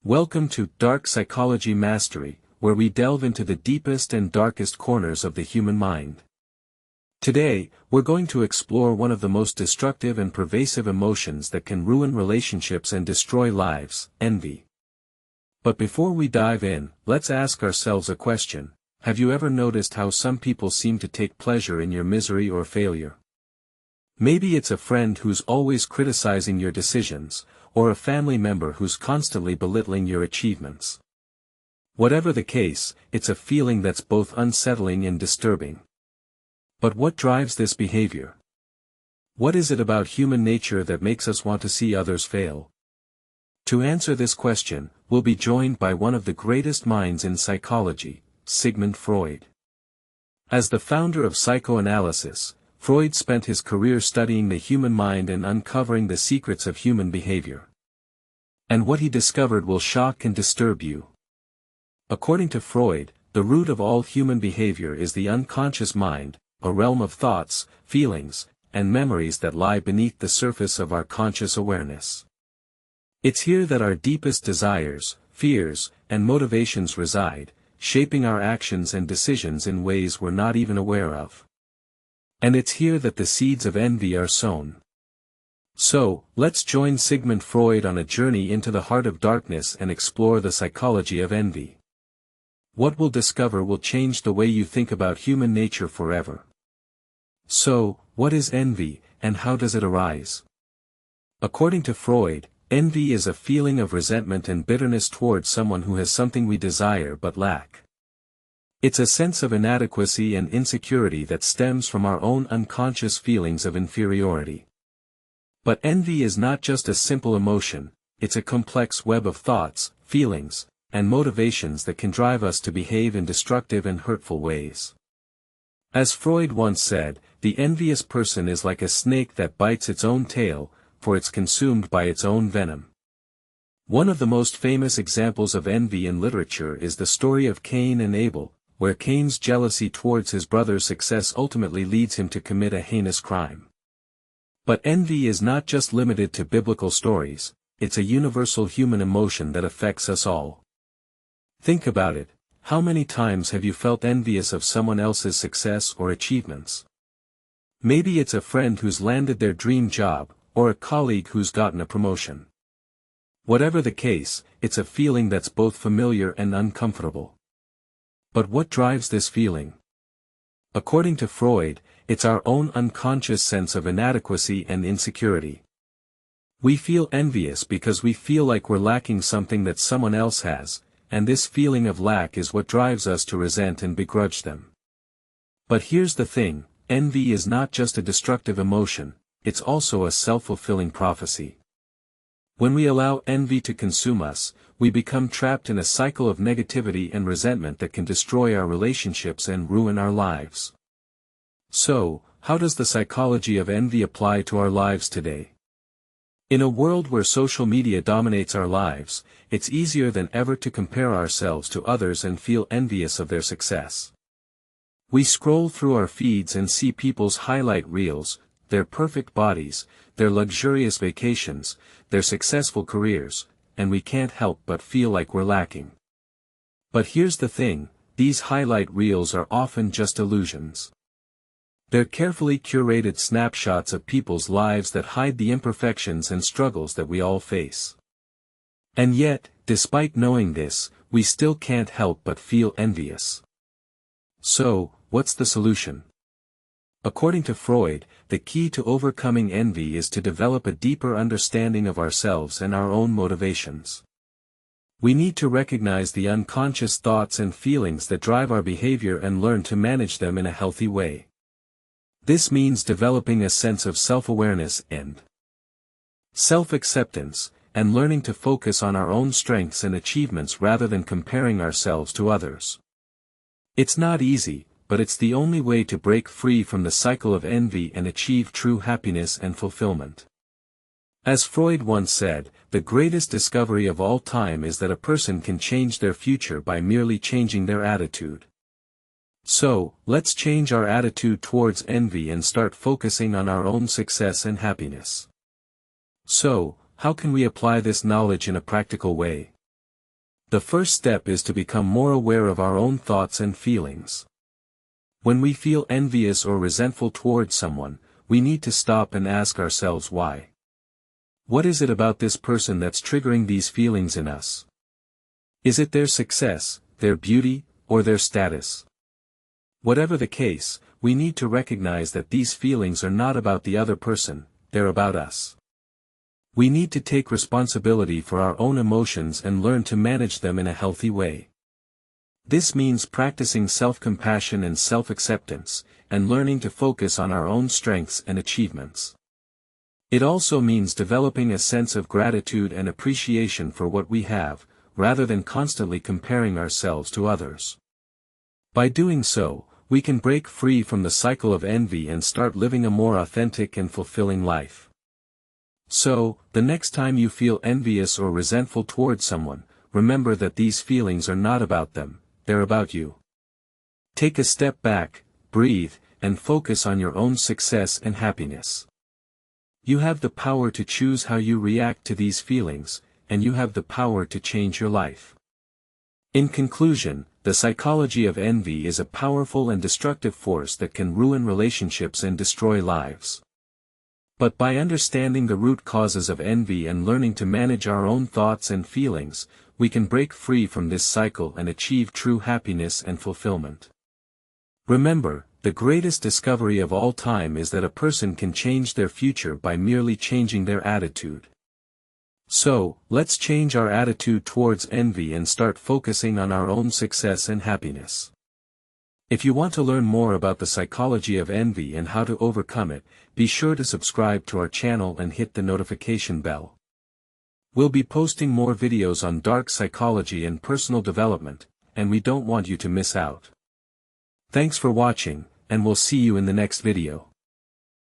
Welcome to Dark Psychology Mastery, where we delve into the deepest and darkest corners of the human mind. Today, we're going to explore one of the most destructive and pervasive emotions that can ruin relationships and destroy lives: envy. But before we dive in, let's ask ourselves a question. Have you ever noticed how some people seem to take pleasure in your misery or failure? Maybe it's a friend who's always criticizing your decisions, or a family member who's constantly belittling your achievements. Whatever the case, it's a feeling that's both unsettling and disturbing. But what drives this behavior? What is it about human nature that makes us want to see others fail? To answer this question, we'll be joined by one of the greatest minds in psychology, Sigmund Freud. As the founder of psychoanalysis, Freud spent his career studying the human mind and uncovering the secrets of human behavior. And what he discovered will shock and disturb you. According to Freud, the root of all human behavior is the unconscious mind, a realm of thoughts, feelings, and memories that lie beneath the surface of our conscious awareness. It's here that our deepest desires, fears, and motivations reside, shaping our actions and decisions in ways we're not even aware of. And it's here that the seeds of envy are sown. So, let's join Sigmund Freud on a journey into the heart of darkness and explore the psychology of envy. What we'll discover will change the way you think about human nature forever. So, what is envy, and how does it arise? According to Freud, envy is a feeling of resentment and bitterness towards someone who has something we desire but lack. It's a sense of inadequacy and insecurity that stems from our own unconscious feelings of inferiority. But envy is not just a simple emotion, it's a complex web of thoughts, feelings, and motivations that can drive us to behave in destructive and hurtful ways. As Freud once said, the envious person is like a snake that bites its own tail, for it's consumed by its own venom. One of the most famous examples of envy in literature is the story of Cain and Abel, where Cain's jealousy towards his brother's success ultimately leads him to commit a heinous crime. But envy is not just limited to biblical stories, it's a universal human emotion that affects us all. Think about it, how many times have you felt envious of someone else's success or achievements? Maybe it's a friend who's landed their dream job, or a colleague who's gotten a promotion. Whatever the case, it's a feeling that's both familiar and uncomfortable. But what drives this feeling? According to Freud, it's our own unconscious sense of inadequacy and insecurity. We feel envious because we feel like we're lacking something that someone else has, and this feeling of lack is what drives us to resent and begrudge them. But here's the thing, envy is not just a destructive emotion, it's also a self-fulfilling prophecy. When we allow envy to consume us, we become trapped in a cycle of negativity and resentment that can destroy our relationships and ruin our lives. So, how does the psychology of envy apply to our lives today? In a world where social media dominates our lives, it's easier than ever to compare ourselves to others and feel envious of their success. We scroll through our feeds and see people's highlight reels, their perfect bodies, their luxurious vacations, their successful careers, and we can't help but feel like we're lacking. But here's the thing, these highlight reels are often just illusions. They're carefully curated snapshots of people's lives that hide the imperfections and struggles that we all face. And yet, despite knowing this, we still can't help but feel envious. So, what's the solution? According to Freud, the key to overcoming envy is to develop a deeper understanding of ourselves and our own motivations. We need to recognize the unconscious thoughts and feelings that drive our behavior and learn to manage them in a healthy way. This means developing a sense of self-awareness and self-acceptance, and learning to focus on our own strengths and achievements rather than comparing ourselves to others. It's not easy, but it's the only way to break free from the cycle of envy and achieve true happiness and fulfillment. As Freud once said, the greatest discovery of all time is that a person can change their future by merely changing their attitude. So, let's change our attitude towards envy and start focusing on our own success and happiness. So, how can we apply this knowledge in a practical way? The first step is to become more aware of our own thoughts and feelings. When we feel envious or resentful towards someone, we need to stop and ask ourselves why. What is it about this person that's triggering these feelings in us? Is it their success, their beauty, or their status? Whatever the case, we need to recognize that these feelings are not about the other person, they're about us. We need to take responsibility for our own emotions and learn to manage them in a healthy way. This means practicing self-compassion and self-acceptance, and learning to focus on our own strengths and achievements. It also means developing a sense of gratitude and appreciation for what we have, rather than constantly comparing ourselves to others. By doing so, we can break free from the cycle of envy and start living a more authentic and fulfilling life. So, the next time you feel envious or resentful towards someone, remember that these feelings are not about them, they're about you. Take a step back, breathe, and focus on your own success and happiness. You have the power to choose how you react to these feelings, and you have the power to change your life. In conclusion, the psychology of envy is a powerful and destructive force that can ruin relationships and destroy lives. But by understanding the root causes of envy and learning to manage our own thoughts and feelings, we can break free from this cycle and achieve true happiness and fulfillment. Remember, the greatest discovery of all time is that a person can change their future by merely changing their attitude. So, let's change our attitude towards envy and start focusing on our own success and happiness. If you want to learn more about the psychology of envy and how to overcome it, be sure to subscribe to our channel and hit the notification bell. We'll be posting more videos on dark psychology and personal development, and we don't want you to miss out. Thanks for watching, and we'll see you in the next video.